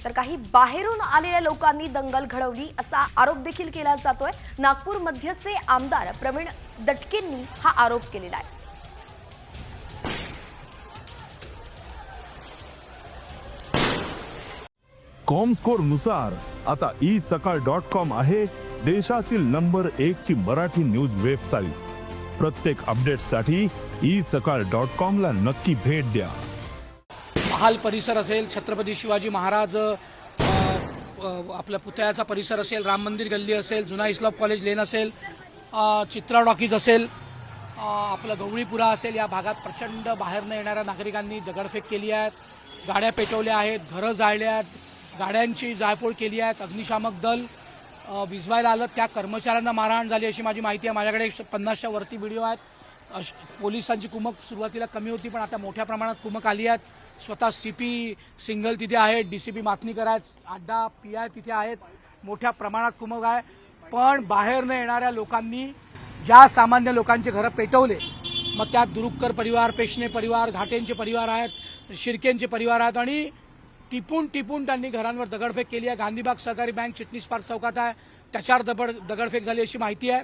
तर काही बाहेरून आलेल्या लोकांनी दंगल घडवली असा आरोप देखील केला जातोय। नागपूर मध्यचे आमदार प्रवीण दटकेंनी हा आरोप केलेला आहे। कॉमस्कोर नुसार आता isakal.com आहे देशातील नंबर 1 ची मराठी न्यूज वेबसाईट। प्रत्येक अपडेटसाठी isakal.com ला नक्की भेट द्या। महाल परिसर असेल, छत्रपती शिवाजी महाराज आपल्या पुतळ्याचा परिसर असेल, राम मंदिर गल्ली असेल, जुना इस्लाम कॉलेज लेन असेल, चित्रा टॉकीज असेल, आपलं गवळीपुरा असेल, या भागात प्रचंड बाहेरनं येणाऱ्या नागरिकांनी दगडफेक केली आहे, गाड्या पेटवल्या आहेत, घरं जाळल्या आहेत, गाड्यांची जाळपोळ केली आहे, अग्निशामक दल विझवायला आलं, त्या कर्मचाऱ्यांना मारहाण झाली अशी माझी माहिती आहे। माझ्याकडे 50च्या वरती व्हिडिओ आहेत। पोलिसांची कुमक सुरुवातीला कमी होती, पण आता मोठ्या प्रमाणात कुमक आली आहेत। स्वतः सीपी सिंगल तिथे आहेत, डीसीपी मातनीकर आहेत, अड्डा पीआय तिथे आहेत, मोठ्या प्रमाणात कुमक आहे। पण बाहेरनं येणाऱ्या लोकांनी ज्या सामान्य लोकांचे घरं पेटवले, मग त्यात दुरुपकर परिवार, पेशणे परिवार, घाटेंचे परिवार आहेत, शिर्केंचे परिवार आहेत, आणि टिपून टिपून त्यांनी घरांवर दगडफेक केली आहे। गांधीबाग सहकारी बँक चिटणीस पार्क चौकात आहे, त्याच्यावर दगडफेक झाली अशी माहिती आहे।